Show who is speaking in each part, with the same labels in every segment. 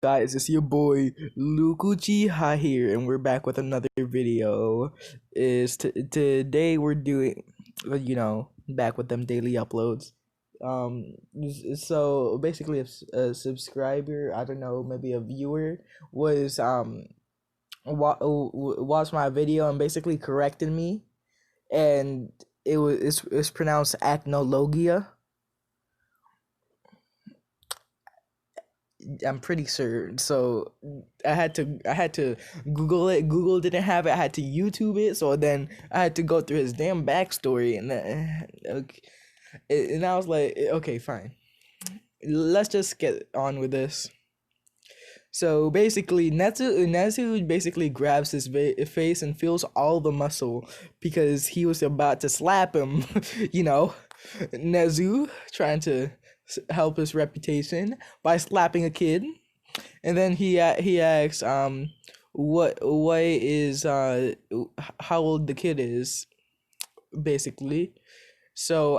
Speaker 1: Guys, it's your boy Lukuchi Ha here, and we're back with another video. Today we're doing, back with them daily uploads. So basically, if a subscriber, I don't know, maybe a viewer, was watched my video and basically corrected me, and it's pronounced acnologia. I'm pretty sure. So I had to Google it. Google didn't have it. I had to YouTube it. So then I had to go through his damn backstory, and okay, and I was like, okay, fine. Let's just get on with this. So basically, Nezu basically grabs his face and feels all the muscle because he was about to slap him. you know, Nezu trying to help his reputation by slapping a kid, and then he asks what is how old the kid is basically. So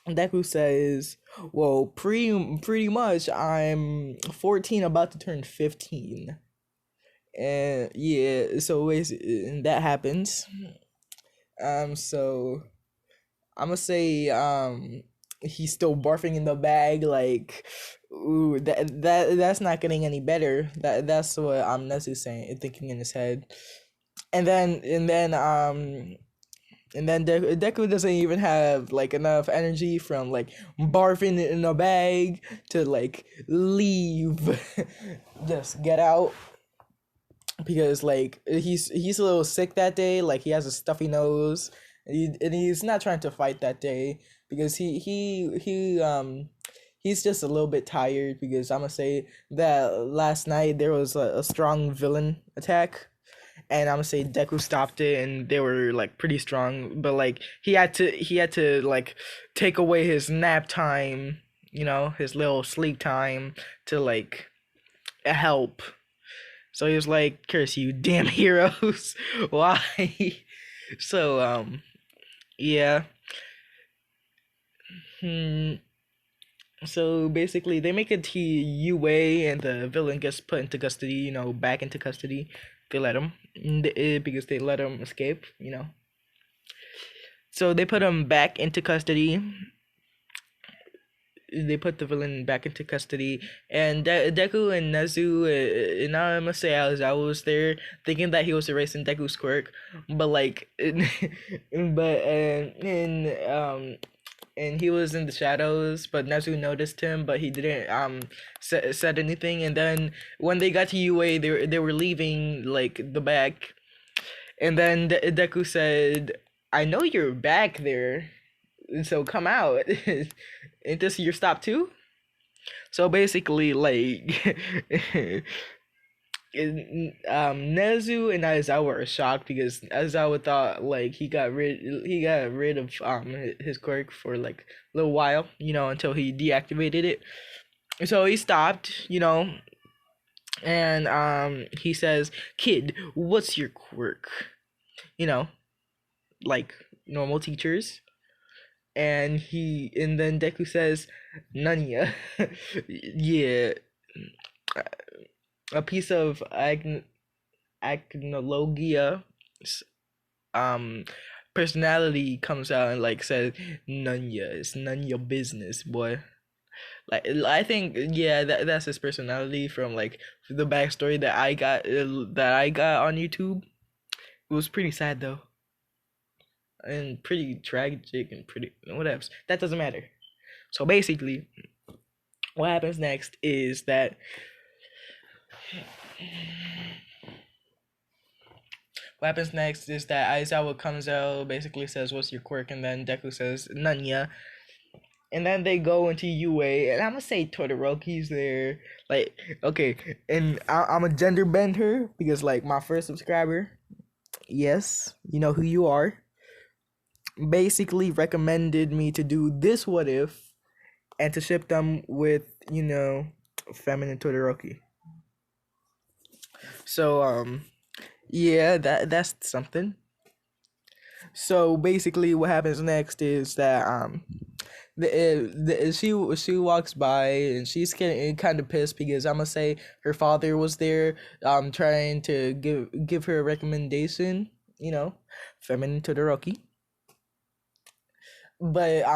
Speaker 1: Deku says, well, pretty much I'm 14 about to turn 15. And yeah, so that happens. So I'm gonna say he's still barfing in the bag, like, ooh, that's not getting any better. That's what Nezu saying, thinking in his head. And then Deku doesn't even have like enough energy from like barfing in a bag to like leave, just get out, because like he's a little sick that day. Like he has a stuffy nose, and he's not trying to fight that day because he's just a little bit tired, because I'm gonna say that last night there was a strong villain attack, and I'm gonna say Deku stopped it, and they were like pretty strong. But like he had to like take away his nap time, his little sleep time, to like help. So he was like, "Curse you, damn heroes! Why?" So yeah. Hmm. So basically, they make it to UA, and the villain gets put into custody. Back into custody. They let him, because they let him escape. So they put him back into custody. They put the villain back into custody, and Deku and Nezu, and I must say, I was there thinking that he was erasing Deku's quirk, but like, and he was in the shadows, but Nezu noticed him, but he didn't said anything. And then when they got to UA, they were leaving like the back, and then Deku said, "I know you're back there, so come out." Ain't this your stop too? So basically, like, Nezu and Aizawa are shocked because Aizawa thought like he got rid of his quirk for like a little while, until he deactivated it. So he stopped, and he says, "Kid, what's your quirk?" You know, like normal teachers. And then Deku says, "Nanya." Yeah, a piece of acnologia um personality comes out and like says, "Nanya, it's none your business, boy." Like, I think, yeah, that's his personality from like the backstory that I got on YouTube. It was pretty sad though, and pretty tragic, and pretty whatever. That doesn't matter. So basically, what happens next is that Aizawa comes out, basically says, "What's your quirk?" And then Deku says, "Nanya." And then they go into UA, and I'm gonna say Todoroki's there. Like, okay, and I'm a gender bender because like my first subscriber, yes, you know who you are, basically recommended me to do this what if, and to ship them with feminine Todoroki. So yeah, that's something. So basically, what happens next is that she walks by and she's getting kind of pissed because I'm gonna say her father was there, trying to give her a recommendation, you know, feminine Todoroki, but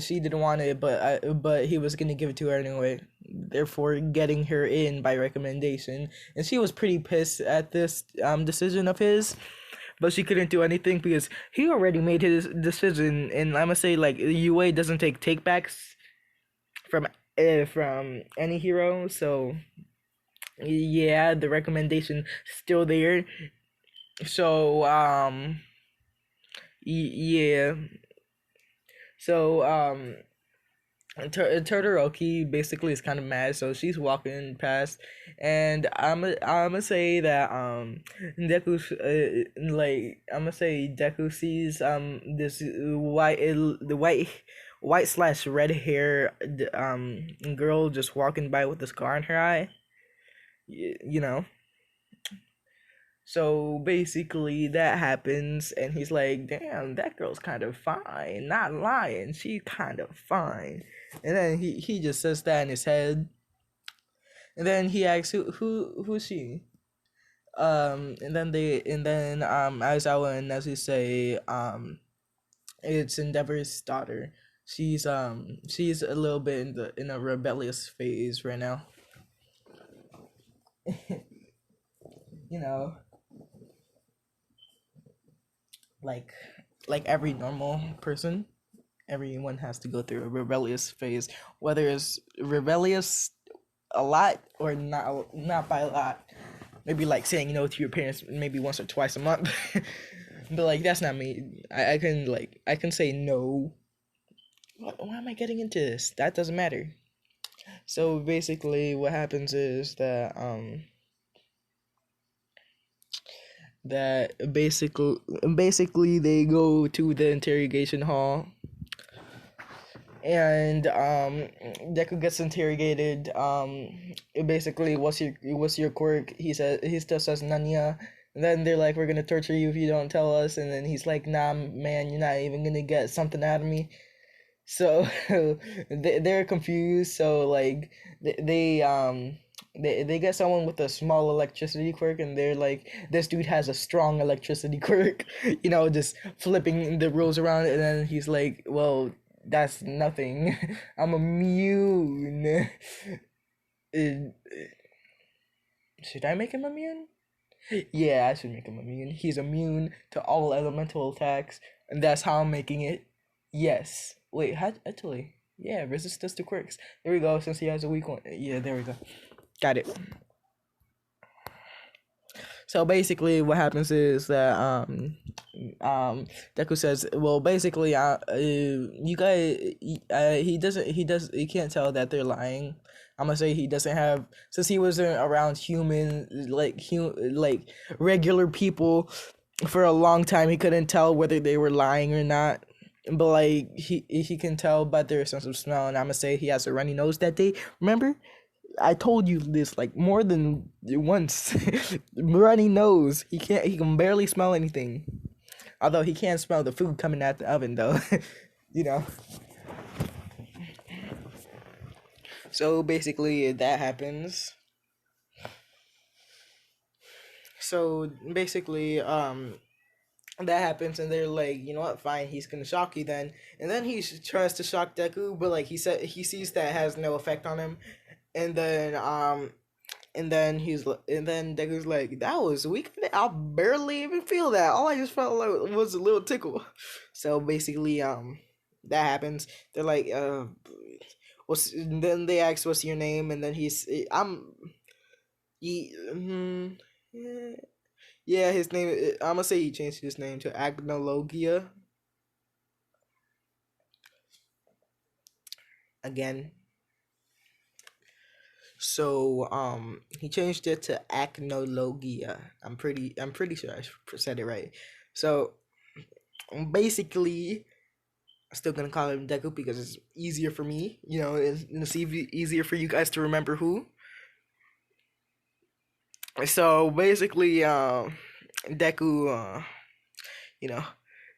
Speaker 1: she didn't want it, but he was gonna give it to her anyway, therefore getting her in by recommendation, and she was pretty pissed at this decision of his, but she couldn't do anything because he already made his decision, and I'm gonna say like UA doesn't take takebacks from any hero, so yeah, the recommendation still there. So yeah, so Todoroki basically is kind of mad, so she's walking past, and I'm gonna say that Deku like I'm gonna say Deku sees this the white slash red hair girl just walking by with a scar on her eye, you know. So basically that happens, and he's like, "Damn, that girl's kind of fine. Not lying, she's kind of fine." And then he just says that in his head, and then he asks, "Who's she?" And then Aizawa and Nezu say, it's Endeavor's daughter. She's a little bit in a rebellious phase right now. You know, like like every normal person, everyone has to go through a rebellious phase, whether it's rebellious a lot or not by a lot. Maybe like saying no to your parents maybe once or twice a month. But like that's not me. I can say no. Why am I getting into this? That doesn't matter. So basically what happens is that basically they go to the interrogation hall, and Deku gets interrogated. Basically, what's your quirk? He still says Nanya. And then they're like, we're gonna torture you if you don't tell us. And then he's like, nah, man, you're not even gonna get something out of me. So they're confused. So like they get someone with a small electricity quirk, and they're like, this dude has a strong electricity quirk, just flipping the rules around. And then he's like, well, that's nothing. I'm immune. Uh, should I make him immune? Yeah, I should make him immune. He's immune to all elemental attacks, and that's how I'm making it. Yes. Wait, how actually? Yeah, resistance to quirks. There we go. Since he has a weak one. Yeah, there we go. Got it. So basically, what happens is that Deku says, well, basically, you guys, he can't tell that they're lying. I'm gonna say he doesn't have, since he wasn't around human, like regular people for a long time. He couldn't tell whether they were lying or not. But like he can tell by their sense of smell, and I'm gonna say he has a runny nose that day. Remember? I told you this like more than once. Runny nose. He can barely smell anything. Although he can smell the food coming out the oven though. you know. So basically that happens. So basically that happens, and they're like, you know what, fine, he's gonna shock you then. And then he tries to shock Deku, but like he said, he sees that has no effect on him. And then and then Deku's like, that was weak. I barely even feel that. All I just felt like was a little tickle. So basically, that happens. They're like, what's? Then they ask, what's your name? And then yeah, yeah, his name. I'm gonna say he changed his name to Acnologia again. So he changed it to acnologia. I'm pretty sure I said it right. So basically, I'm still gonna call him Deku because it's easier for me. It's easier for you guys to remember who. So basically, Deku, you know,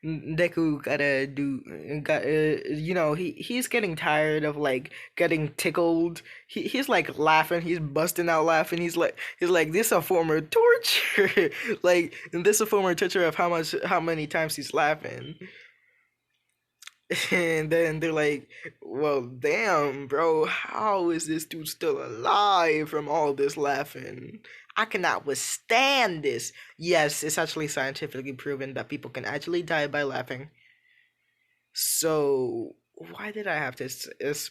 Speaker 1: Deku gotta do got he's getting tired of like getting tickled. He's like laughing, he's busting out laughing. He's like this a form of torture. Like this a form of torture of how many times he's laughing. And then they're like, well, damn, bro, how is this dude still alive from all this laughing? I cannot withstand this. Yes, it's actually scientifically proven that people can actually die by laughing. So, why did I have to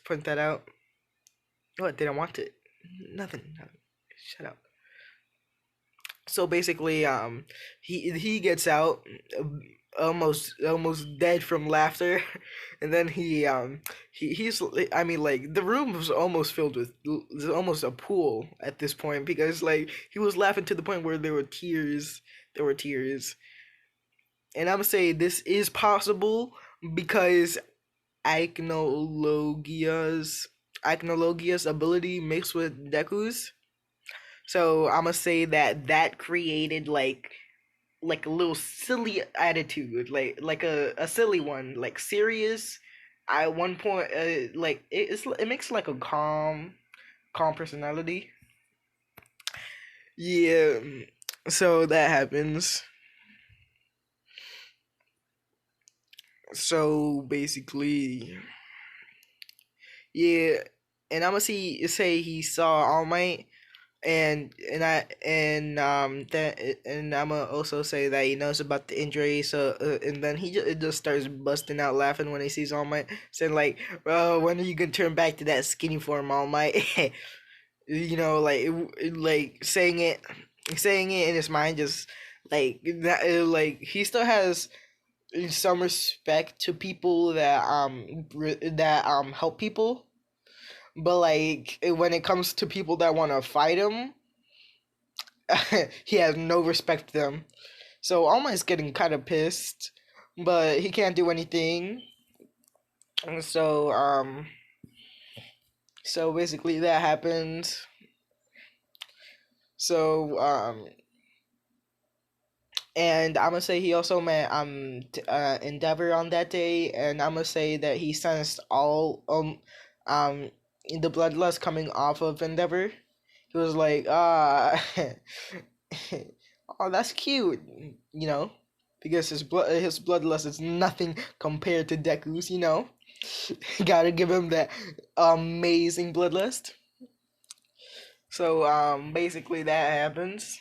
Speaker 1: point that out? What, did I want it? Nothing. Shut up. So basically, he gets out, almost dead from laughter, and then he's I mean like the room was almost filled with almost a pool at this point because like he was laughing to the point where there were tears, and I'm gonna say this is possible because acnologia's acnologia's ability mixed with Deku's. So I'm gonna say that that created like a little silly attitude, like a silly one, like serious. At one point, like it makes like a calm personality. Yeah, so that happens. So basically, yeah, and I'm gonna say he saw All Might, and I'm gonna also say that he knows about the injury. So and then it just starts busting out laughing when he sees All Might, saying like, "Oh, when are you gonna turn back to that skinny form, All Might?" Like saying it in his mind, just like that. Like he still has some respect to people that help people, but like when it comes to people that want to fight him, he has no respect for them. So Alma is getting kind of pissed, but he can't do anything. And so basically that happens. So and I'm gonna say he also met Endeavor on that day, and I'm gonna say that he sensed all um the bloodlust coming off of Endeavor. He was like, oh, that's cute, you know, because his bloodlust is nothing compared to Deku's, you know. Gotta give him that amazing bloodlust. So basically that happens.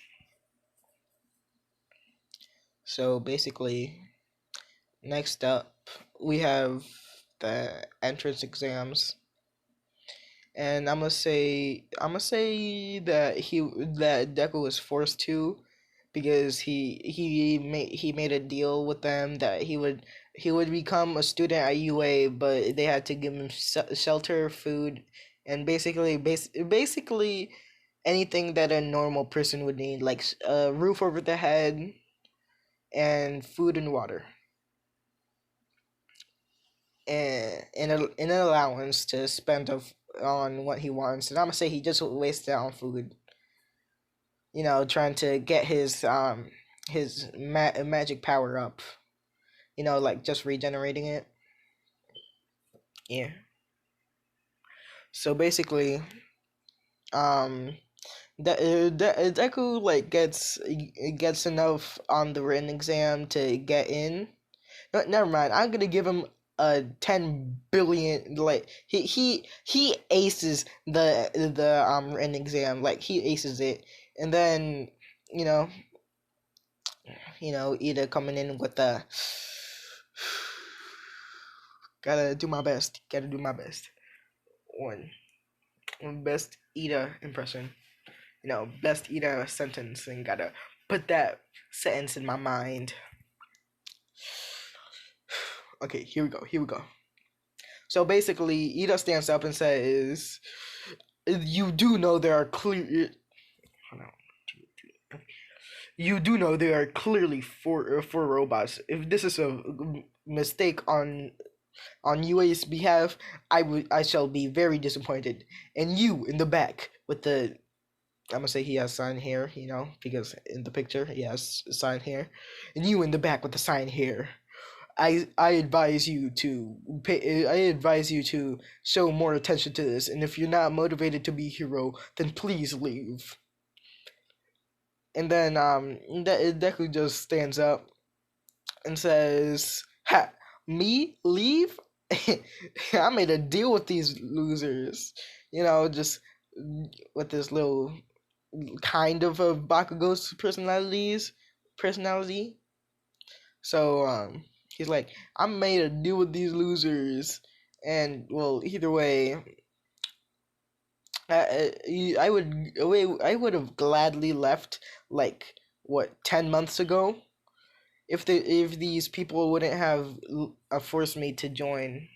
Speaker 1: So basically, next up we have the entrance exams, and I'm gonna say that Deku was forced to, because he made a deal with them that he would become a student at UA, but they had to give him shelter, food, and basically anything that a normal person would need, like a roof over the head and food and water, and an allowance to spend on what he wants. And I'm gonna say he just wasted on food, trying to get his magic power up, like just regenerating it. Yeah. So basically, um, Deku like gets enough on the written exam to get in. No, never mind. I'm gonna give him a 10 billion. Like he aces the written exam. Like he aces it, and then you know Ida coming in with the gotta do my best. Gotta do my best. One best Ida impression. Best Ida sentence, and gotta put that sentence in my mind. Okay, here we go. Here we go. So basically, Ida stands up and says, "You do know there are clear. Hold on. You do know there are clearly four robots. If this is a mistake on UA's behalf, I shall be very disappointed. And you in the back with the, I'm gonna say he has sign hair, because in the picture he has sign hair, and you in the back with the sign hair. I advise you to pay. I advise you to show more attention to this. And if you're not motivated to be a hero, then please leave. And then Deku just stands up and says, "Ha, me leave? I made a deal with these losers." Just with this little kind of a Bakugo's personality. So he's like, I made a deal with these losers, and well, either way, I would have gladly left like what 10 months ago if these people wouldn't have forced me to join.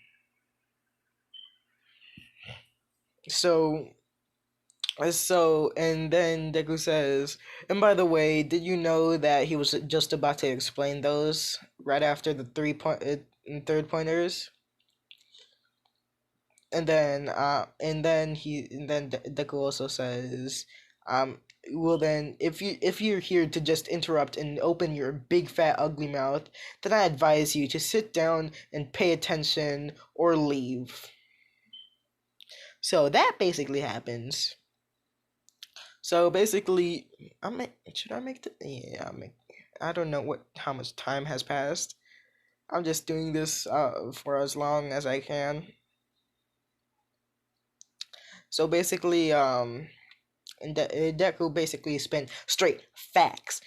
Speaker 1: So and then Deku says, and by the way, did you know that he was just about to explain those right after the third pointers? And then Deku also says, well then, if you're here to just interrupt and open your big fat ugly mouth, then I advise you to sit down and pay attention or leave. So that basically happens. So basically, should I make the yeah I make I don't know how much time has passed. I'm just doing this for as long as I can. So basically, and Deku basically spent straight facts,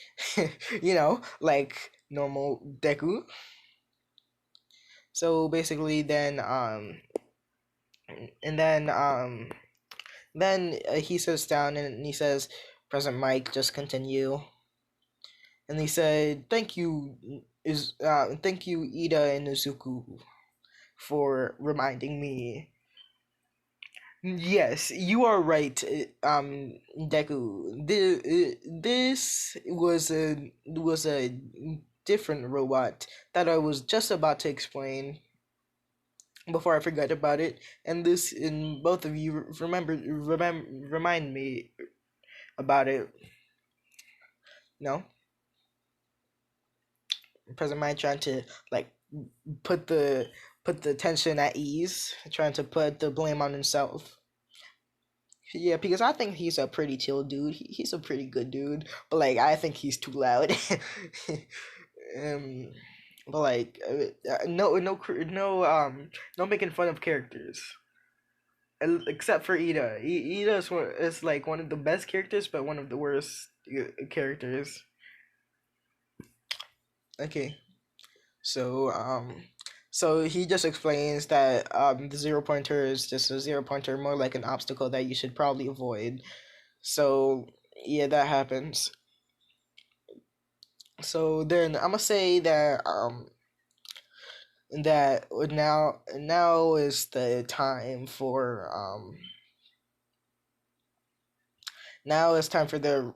Speaker 1: like normal Deku. So basically, then he sits down and he says, "President Mike, just continue." And he said, thank you, Ida and Izuku, for reminding me." Yes, you are right, Deku. This was a different robot that I was just about to explain before I forgot about it, and both of you remind me about it. No, President Mind trying to like put the put the tension at ease, trying to put the blame on himself. Yeah, because I think he's a pretty chill dude. He's a pretty good dude, but like I think he's too loud. um, but like no making fun of characters, except for Ida. Ida is like one of the best characters, but one of the worst characters. Okay, so so he just explains that the zero pointer is just a zero pointer, more like an obstacle that you should probably avoid. So yeah, that happens. So then I'm gonna say that now is the time for now it's time for the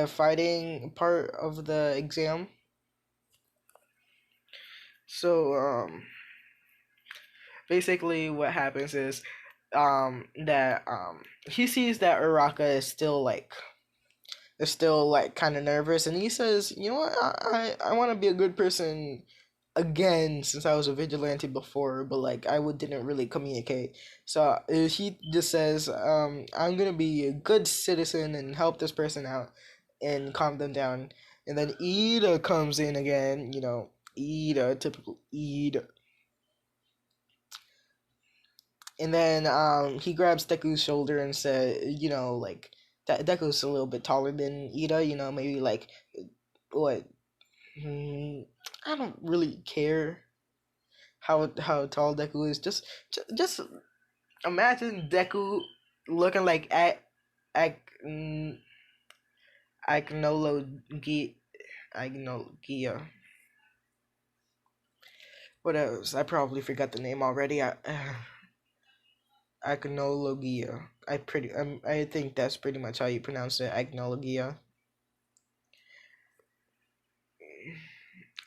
Speaker 1: fighting part of the exam. So basically what happens is that he sees that Uraka is still like kind of nervous, and he says, "You know what? I want to be a good person again, since I was a vigilante before, but like didn't really communicate." So he just says, "I'm gonna be a good citizen and help this person out and calm them down." And then Ida comes in again. Ida, typical Ida. And then he grabs Deku's shoulder and said, like Deku's a little bit taller than Ida, maybe like what? Hmm, I don't really care how tall Deku is. Just imagine Deku looking like ac, mm, acnologia. Acnologia. What else? I probably forgot the name already. Acnologia. I think that's pretty much how you pronounce it. Acnologia.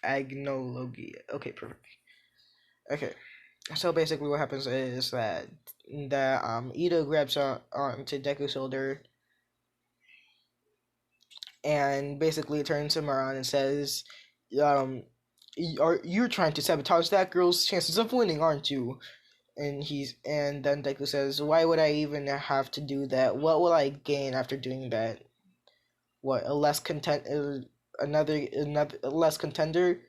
Speaker 1: Agnologia. Okay, perfect. Okay. So basically what happens is that Ida grabs onto Deku's shoulder and basically turns him around and says, um you're trying to sabotage that girl's chances of winning, aren't you? And then Deku says, why would I even have to do that? What will I gain after doing that? What, a less content another a less contender?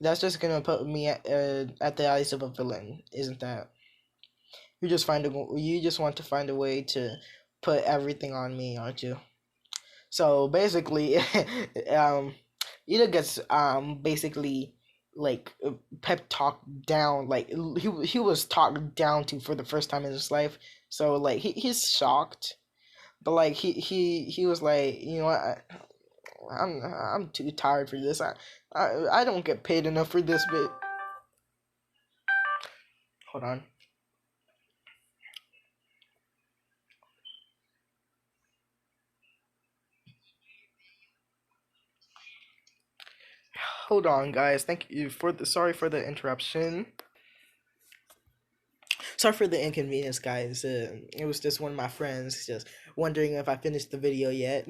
Speaker 1: That's just gonna put me at the eyes of a villain, isn't that? You just want to find a way to put everything on me, aren't you? So basically, um, Ida gets basically like pep talked down, like he was talked down to for the first time in his life. So like he's shocked, but like he was like, you know what, I'm too tired for this. I don't get paid enough for this bit. Hold on. Hold on, guys. Thank you for the sorry for the interruption. Sorry for the inconvenience, guys. It was just one of my friends just wondering if I finished the video yet.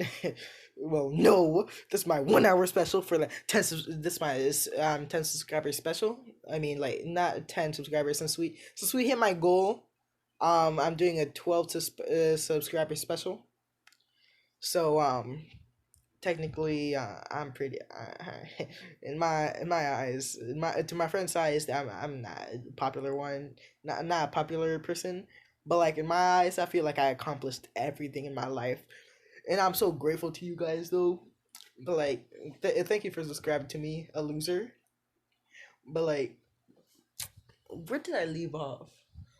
Speaker 1: Well, no. This is my 1 hour special for like this is my 10 subscriber special. I mean, like not 10 subscribers since we hit my goal. I'm doing a 12 subscriber special. So technically I'm pretty in my eyes in my to my friend's eyes I'm not a popular one, not a popular person, but like in my eyes I feel like I accomplished everything in my life, and I'm so grateful to you guys though. But like thank you for subscribing to me, a loser. But like, where did I leave off?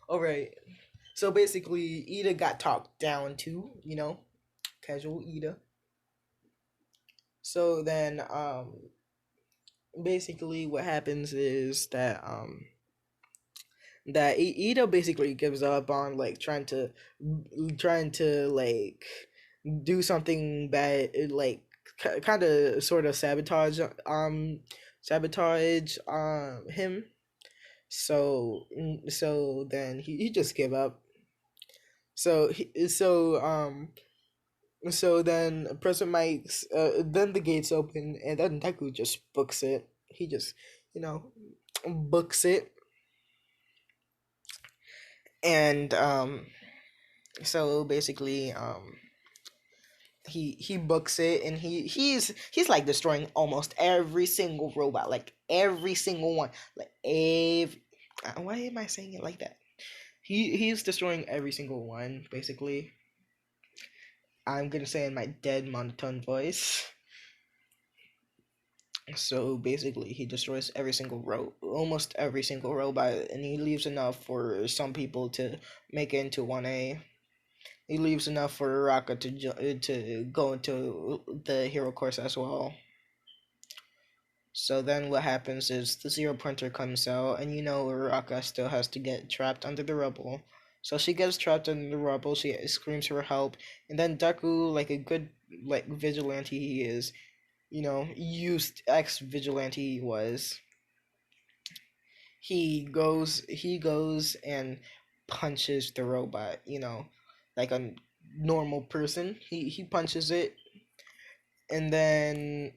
Speaker 1: All right, so basically Ida got talked down to, casual Ida. So then basically what happens is that Ito basically gives up on like trying to like do something bad, like kind of sort of sabotage him. So then he just gave up. So then President Mike's then the gates open, and then Deku just books it. He just, you know books it. And so basically he books it, and he's like destroying almost every single robot, like every single one, like why am I saying it like that? He's destroying every single one basically. I'm gonna say in my dead monotone voice. So basically, he destroys almost every single robot, and he leaves enough for some people to make it into 1A. He leaves enough for Raka to go into the hero course as well. So then what happens is the zero pointer comes out, and Raka still has to get trapped under the rubble. So she gets trapped under the rubble. She screams for help, and then Deku, like a good vigilante he is, used ex vigilante he was. He goes and punches the robot. Like a normal person. He punches it, and then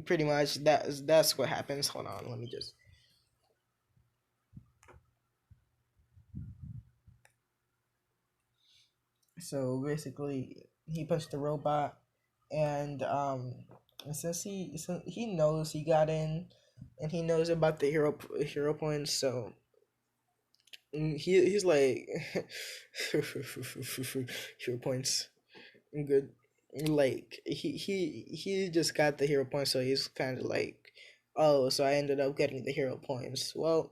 Speaker 1: pretty much that's what happens. Hold on, let me just. So basically, he punched the robot, and since he knows he got in, and he knows about the hero points, so he's like hero points. Good. Like he just got the hero points, so he's kind of like, oh, so I ended up getting the hero points. Well,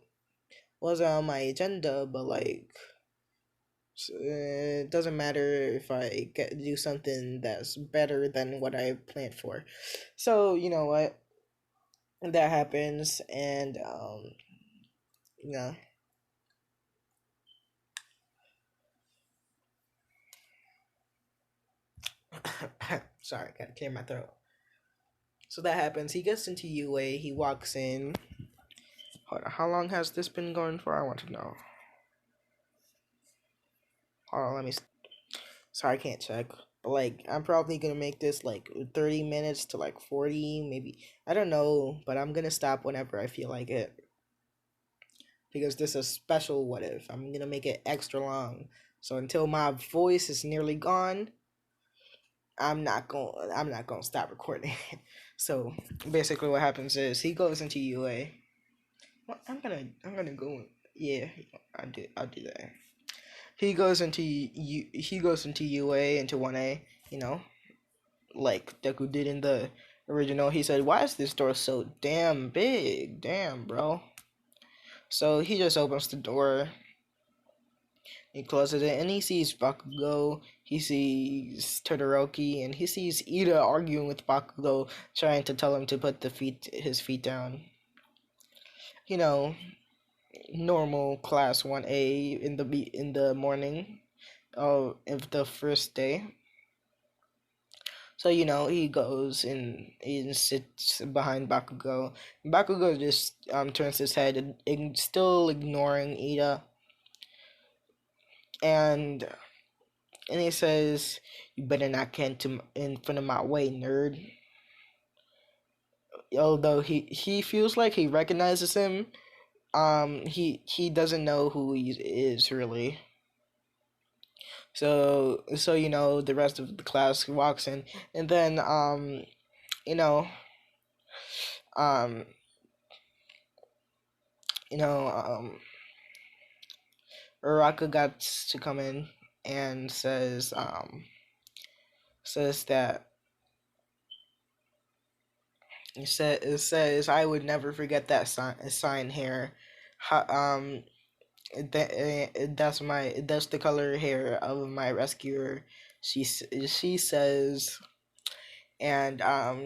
Speaker 1: wasn't on my agenda, but like, it doesn't matter if I do something that's better than what I planned for. So you know what, that happens, and you know, sorry, gotta clear my throat. So that happens. He gets into UA. He walks in. Hold on, how long has this been going for? I want to know. Hold on, let me. Sorry, I can't check. But like I'm probably gonna make this like 30 minutes to like 40, maybe. I don't know, but I'm gonna stop whenever I feel like it because this is a special what if. I'm gonna make it extra long. So until my voice is nearly gone, I'm not gonna stop recording. So basically what happens is he goes into UA. Well, I'm gonna go, yeah, I'll do that. He goes into UA into 1A, you know, like Deku did in the original. He said, "Why is this door so damn big? Damn, bro." So he just opens the door, he closes it, and he sees Bakugo. He sees Todoroki, and he sees Ida arguing with Bakugo, trying to tell him to put his feet down. You know, normal class 1A in the morning of the first day. So he goes and sits behind Bakugo. Bakugo just turns his head, still ignoring Ida, and he says, "You better not get in front of my way, nerd." Although he feels like he recognizes him, he doesn't know who he is really. So the rest of the class walks in, and then you know um you know Uraka got to come in and says that it says I would never forget that sign here. Ho- that's the color hair of my rescuer. She says, and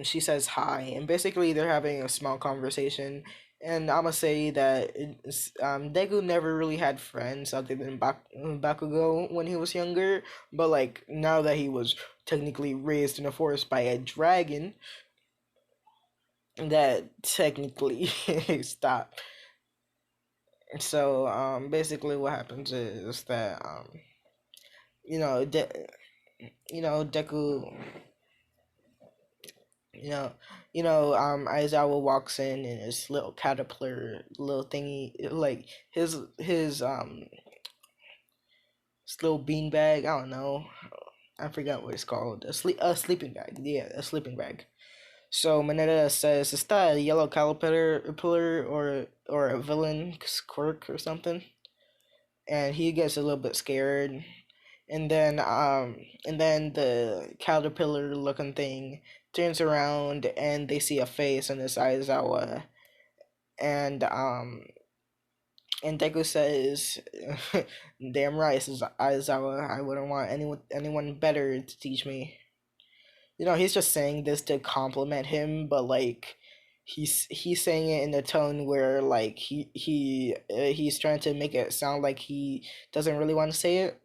Speaker 1: she says hi, and basically they're having a small conversation. And I'ma say that Deku never really had friends other than Bakugo when he was younger, but like now that he was technically raised in a forest by a dragon, that technically stopped. So basically what happens is that you know De- Deku, you know Aizawa walks in his little caterpillar little thingy, like his little bean bag. I don't know, I forgot what it's called. A sleeping bag. Yeah, a sleeping bag. So Mineta says, "Is that a yellow caterpillar pillar or a villain quirk or something?" And he gets a little bit scared. And then the caterpillar looking thing turns around, and they see a face, and it's Aizawa. And Deku says, "Damn right, this is Aizawa. I wouldn't want anyone better to teach me." He's just saying this to compliment him, but like he's saying it in a tone where like he's trying to make it sound like he doesn't really want to say it.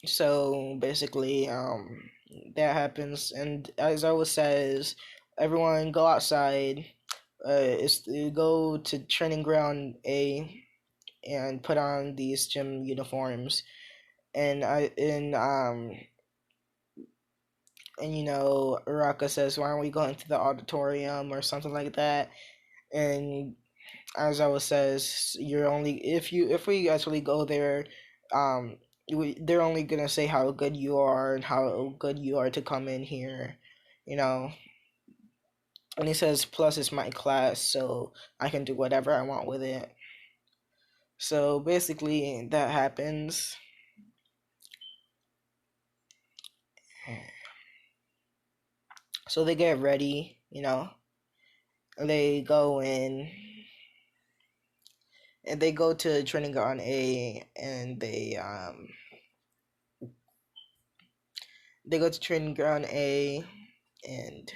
Speaker 1: So basically, that happens, and as always says, everyone go outside. It's go to training ground A and put on these gym uniforms, and Uraka says, "Why aren't we going to the auditorium or something like that?" And as I was says, you're only if we actually go there, um, they're only gonna say how good you are and how good you are to come in here, you know. And he says, plus it's my class, so I can do whatever I want with it. So basically, that happens. So they get ready, they go in and they go to training ground A, and they go to training ground A, and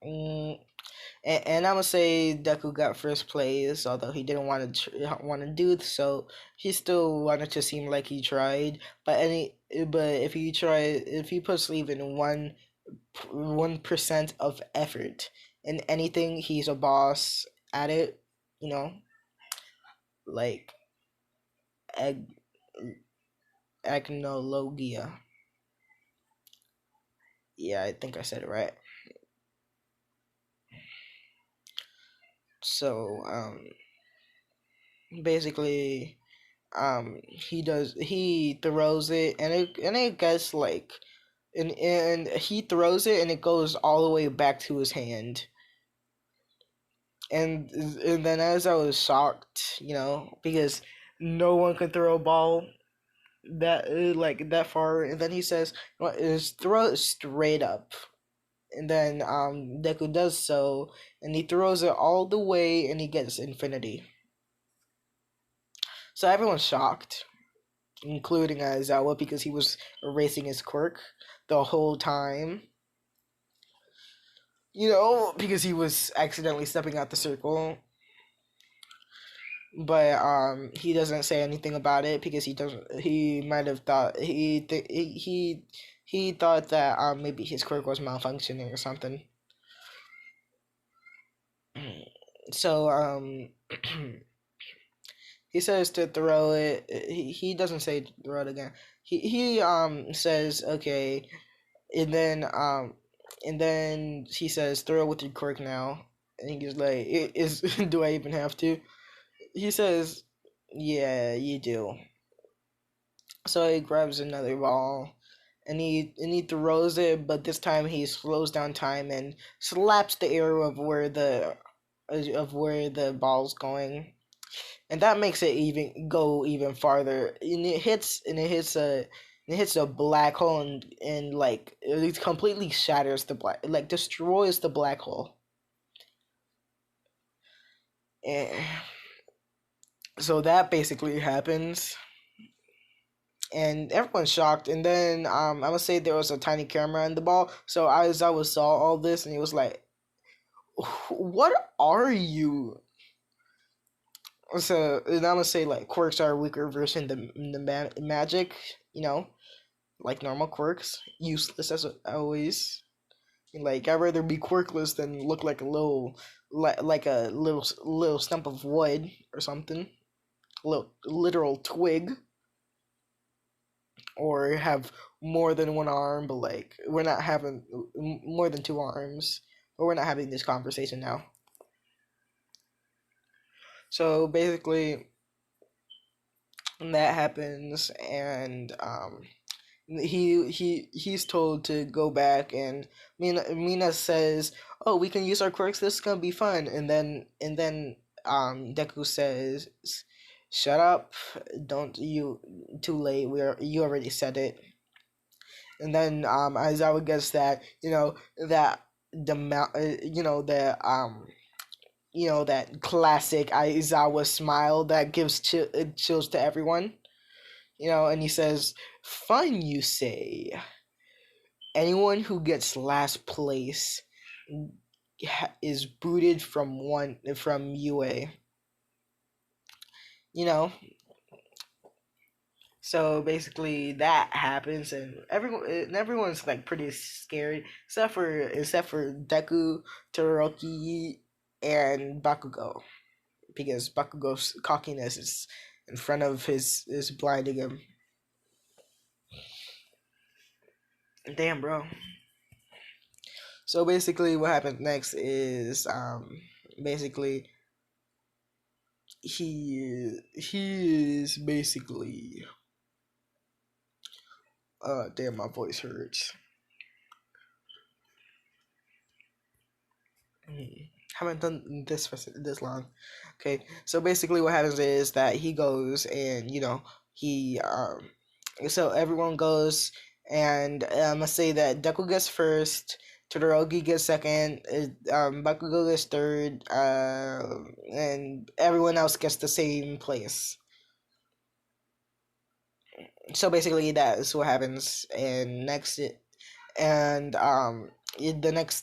Speaker 1: mm, and I'm gonna say Deku got first place, although he didn't want to do so. He still wanted to seem like he tried. But if he puts even 1% of effort in anything, he's a boss at it. You know, like egg. acnologia. Yeah, I think I said it right. So basically, he throws it, and it gets like, and he throws it, and it goes all the way back to his hand. And then as I was shocked, because no one can throw a ball that like that far, and then he says, "Well, is throw it straight up." And then Deku does so, and he throws it all the way, and he gets infinity. So everyone's shocked, including Aizawa, because he was erasing his quirk the whole time. Because he was accidentally stepping out the circle. But he doesn't say anything about it because he doesn't. He might have thought he thought that maybe his quirk was malfunctioning or something. So he says to throw it. He doesn't say to throw it again. He says okay, and then he says throw it with your quirk now, and he's like, Is do I even have to?" He says, "Yeah, you do." So he grabs another ball, and he throws it, but this time he slows down time and slaps the arrow of where the ball's going, and that makes it even go even farther. And it hits a black hole, and like it completely shatters the black, like destroys the black hole. And so that basically happens, and everyone's shocked. And then I would say there was a tiny camera in the ball, so Aizawa saw all this, and he was like, "What are you?" So, and I'm gonna say like quirks are a weaker version than the magic, like normal quirks, useless as always. Like I'd rather be quirkless than look like a little stump of wood or something, a little literal twig, or have more than one arm, but like we're not having more than two arms, but we're not having this conversation now. So basically, that happens, and he's told to go back, and Mina says, "Oh, we can use our quirks. This is gonna be fun." And then Deku says, "Shut up! Don't you? Too late. You already said it." And then Aizawa gets that, that the that classic Aizawa smile that gives chills to everyone. And he says, "Fun, you say? Anyone who gets last place is booted from UA." You know, so basically that happens, and everyone's like pretty scared, except for Deku, Todoroki, and Bakugo, because Bakugo's cockiness is in front of his is blinding him. Damn, bro. So basically, what happens next is basically he is basically damn, my voice hurts. Haven't done this for this long. Okay, so basically what happens is that he goes, and he so everyone goes, and I'm gonna say that Deku gets first, Todoroki gets second, Bakugo gets third, and everyone else gets the same place. So basically that is what happens. And the next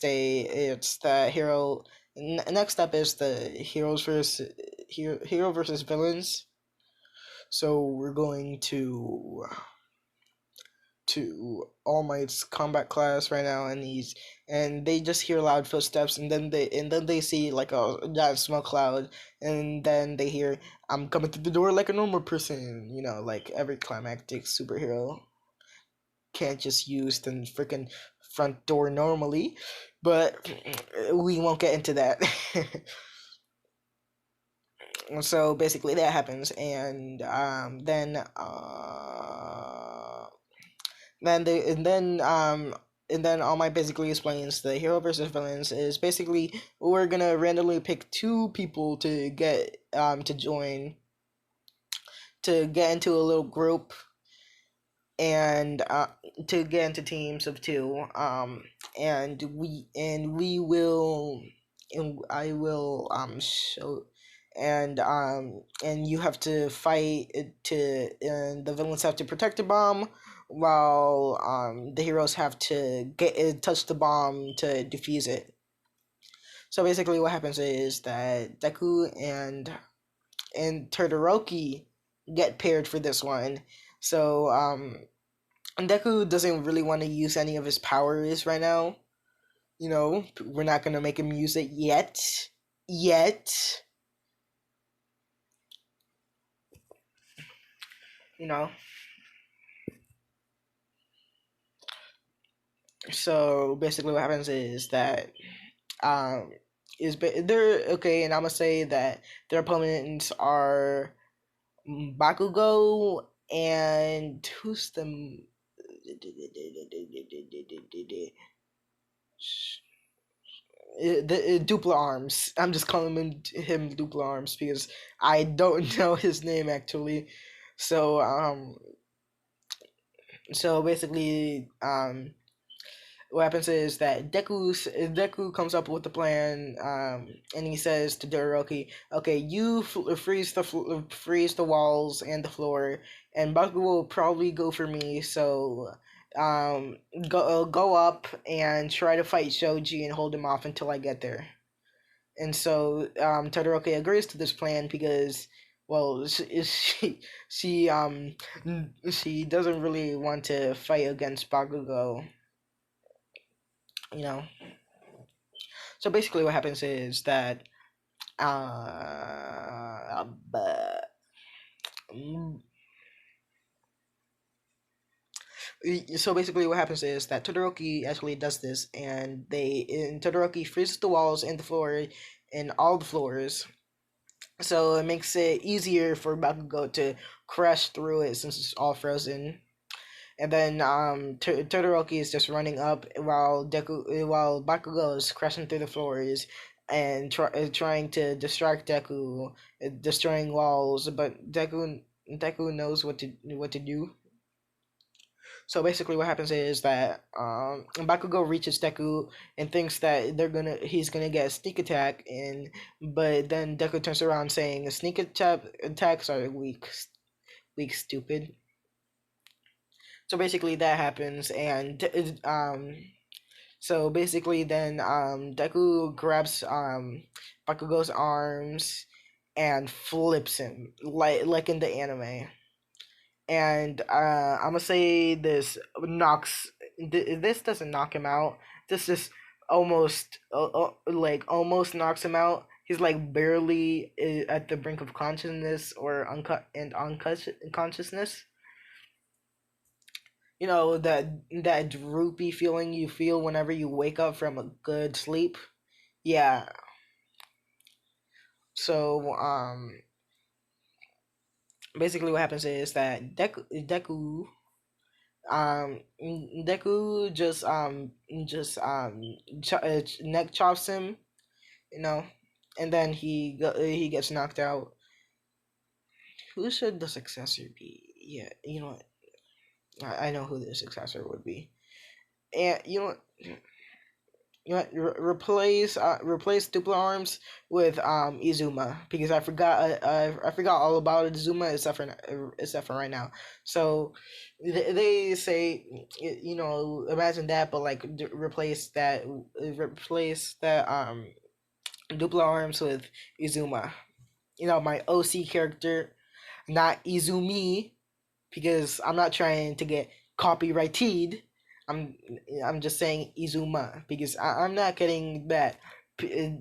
Speaker 1: day, it's the next up is the hero versus villains. So we're going to to All Might's combat class right now, and they just hear loud footsteps, and then they see like a giant smoke cloud, and then they hear, "I'm coming through the door like a normal person," like every climactic superhero can't just use the freaking front door normally, but we won't get into that. So basically that happens, and then All Might basically explains the hero versus villains is basically we're gonna randomly pick two people to join, to get into a little group, and to get into teams of two, and we will, and I will show, and you have to fight to and the villains have to protect the bomb, while the heroes have to touch the bomb to defuse it. So basically what happens is that Deku and Todoroki get paired for this one. So and Deku doesn't really want to use any of his powers right now. We're not gonna make him use it yet. Yet. You know. So basically what happens is that um they're okay, and I'm gonna say that their opponents are Bakugo and who's the the Dupla Arms. I'm just calling him Dupla Arms because I don't know his name actually. So basically what happens is that Deku comes up with the plan, and he says to Todoroki, "Okay, you freeze the walls and the floor, and Baku will probably go for me. So, go up and try to fight Shoji and hold him off until I get there." And so Todoroki agrees to this plan because, well, she doesn't really want to fight against Bakugo, you know. So basically, what happens is that but, mm, so basically what happens is that Todoroki actually does this, and Todoroki freezes the walls and the floor and all the floors. So it makes it easier for Bakugo to crash through it since it's all frozen. And then Todoroki is just running up while Bakugo is crashing through the floors and trying to distract Deku, destroying walls. But Deku knows what to do. So basically, what happens is that Bakugo reaches Deku and thinks that he's gonna get a sneak attack, but then Deku turns around saying sneak attacks are weak, stupid. So basically that happens, and so basically then Deku grabs Bakugo's arms and flips him like in the anime. And I'm gonna say this doesn't knock him out. This just almost knocks him out. He's like barely at the brink of consciousness or unconsciousness. That droopy feeling you feel whenever you wake up from a good sleep. Yeah. So basically what happens is that Deku just neck chops him, you know, and then he gets knocked out. Who should the successor be? Yeah, you know what? I know who the successor would be. And replace Duplo Arms with Izuma, because I forgot all about Izuma except for right now. So they say, imagine that, but like replace that Duplo Arms with Izuma. My OC character, not Izumi, because I'm not trying to get copyrighted. I'm I'm just saying Izuma because I'm not getting that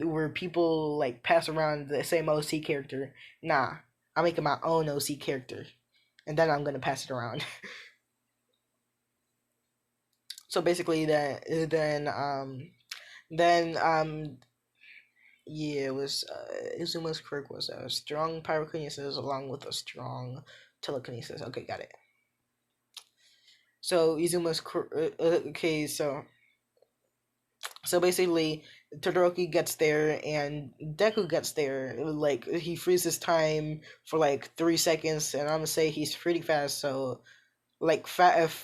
Speaker 1: where people like pass around the same OC character. Nah, I'm making my own OC character, and then I'm gonna pass it around. So basically, then yeah, it was Izuma's quirk was a strong pyrokinesis along with a strong telekinesis. Okay, got it. So okay, so basically, Todoroki gets there and Deku gets there. Like he freezes time for like 3 seconds, and I'm gonna say he's pretty fast. So like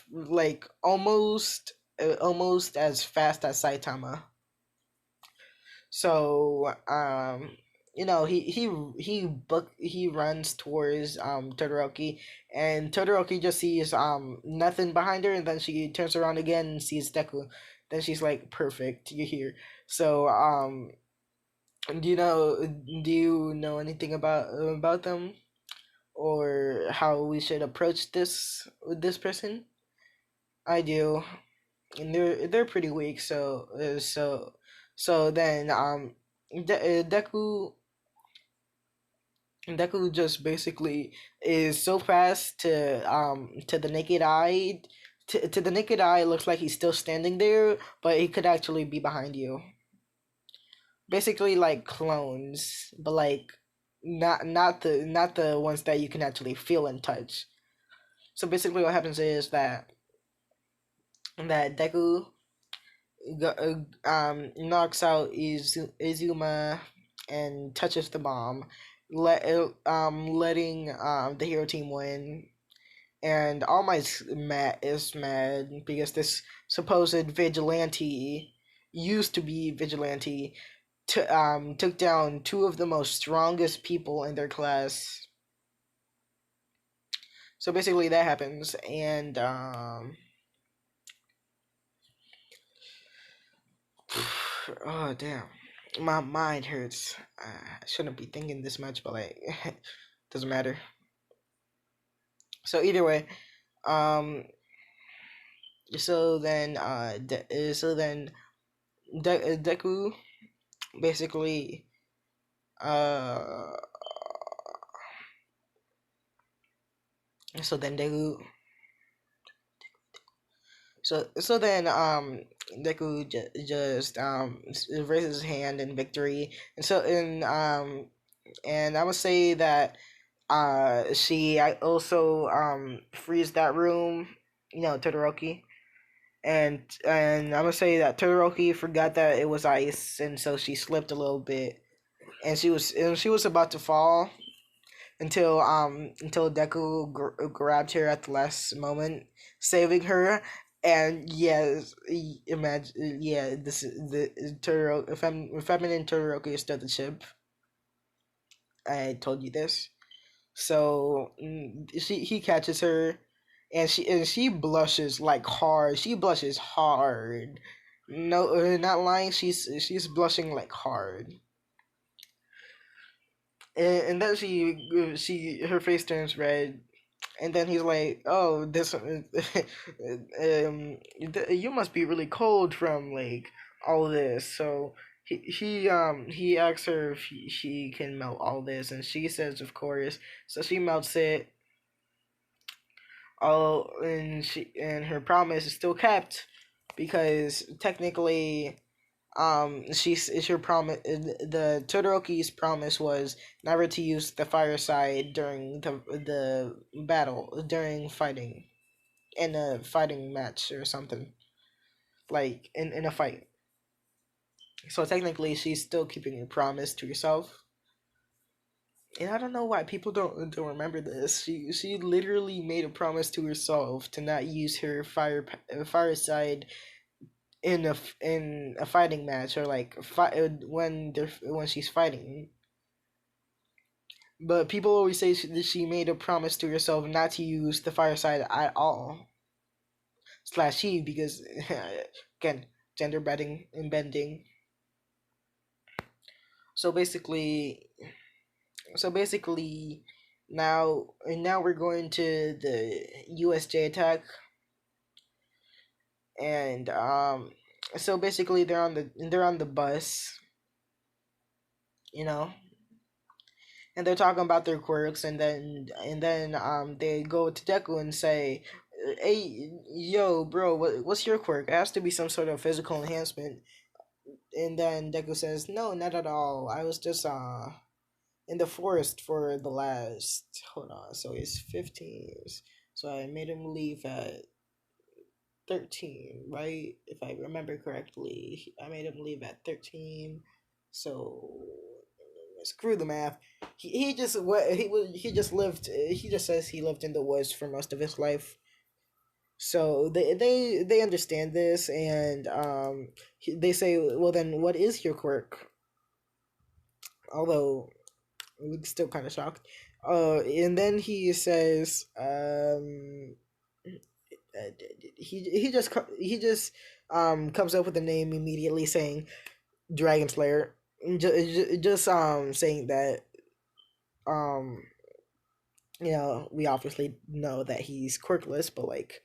Speaker 1: like almost as fast as Saitama. So he runs towards Todoroki, and Todoroki just sees nothing behind her, and then she turns around again and sees Deku. Then she's like, "Perfect, you're here." So do you know anything about them or how we should approach this with this person? I do, and they're pretty weak. So then Deku just basically is so fast to the naked eye. To the naked eye, it looks like he's still standing there, but he could actually be behind you. Basically, like clones, but like not the ones that you can actually feel and touch. So basically, what happens is that Deku knocks out Izuma and touches the bomb, letting the hero team win. And All Might's mad is mad because this supposed vigilante used to be vigilante took down two of the most strongest people in their class. So basically that happens, and oh damn, my mind hurts. I shouldn't be thinking this much, but like, doesn't matter. So either way, um, so then Deku basically uh, so then Deku so then Deku just raises his hand in victory, and I would say that she I also frees that room, Todoroki. And I'm gonna say that Todoroki forgot that it was ice, and so she slipped a little bit, and she was about to fall until Deku grabbed her at the last moment, saving her. And yes, imagine this the feminine Todoroki is still the chip. I told you this. So he catches her, and she blushes like hard. She blushes hard. No, not lying. She's blushing like hard, and then she her face turns red, and then he's like, "Oh, this, you must be really cold from like all this." So he asks her if she can melt all this, and she says, "Of course." So she melts it. And her promise is still kept because technically she's her promise the Todoroki's promise was never to use the fire side during the battle during fighting in a fighting match or something, like in a fight. So technically she's still keeping a promise to herself. And I don't know why people don't remember this. She literally made a promise to herself to not use her fire side in a fighting match, or like when she's fighting. But people always say she made a promise to herself not to use the fire side at all. Slash she, because again, gender bending and bending. So basically, so basically, now we're going to the USJ attack. and so basically they're on the bus, you know, and they're talking about their quirks, and then they go to Deku and say, "Hey, yo, bro, what's your quirk? It has to be some sort of physical enhancement." And then Deku says, "No, not at all. I was just in the forest for the last, hold on, so he's 15 years. So I made him leave at 13, right? If I remember correctly, I made him leave at 13. So screw the math. He just what he just lived. He just says he lived in the woods for most of his life. So they understand this, and they say, well, then what is your quirk? Although we're still kind of shocked. And then he says, he just comes up with a name immediately, saying Dragon Slayer. Just saying that um we obviously know that he's quirkless, but like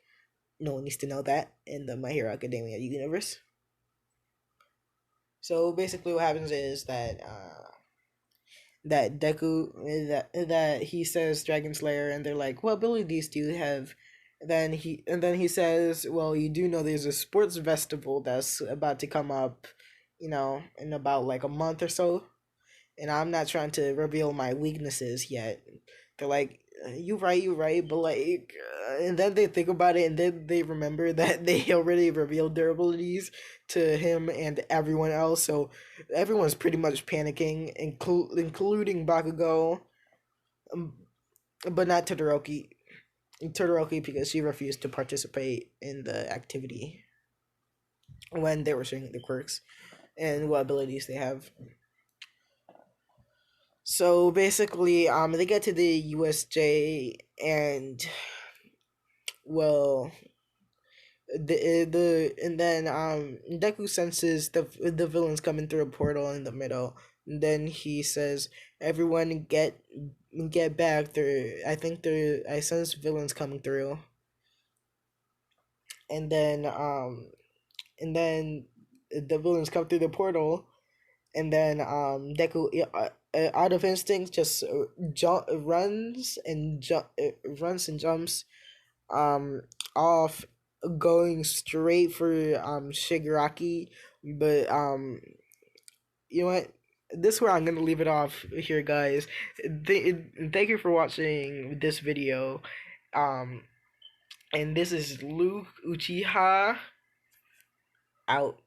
Speaker 1: no one needs to know that in the My Hero Academia universe. So basically, what happens is that that Deku that he says Dragon Slayer, and they're like, "What abilities do you have?" Then he says, "Well, you do know there's a sports festival that's about to come up, in about like a month or so, and I'm not trying to reveal my weaknesses yet." They're like, you right," but like, and then they think about it, and then they remember that they already revealed their abilities to him and everyone else, so everyone's pretty much panicking, including Bakugo, um, but not Todoroki. Todoroki, because she refused to participate in the activity when they were showing the quirks and what abilities they have. So basically, they get to the USJ, and well, and then Deku senses the villains coming through a portal in the middle. And then he says, "Everyone get back there. I think I sense villains coming through." And then the villains come through the portal, and then Deku, out of instinct, just runs and jumps um off, going straight for Shigaraki. But you know what, this is where I'm gonna leave it off here, guys. Thank you for watching this video, um and this is Luke Uchiha out.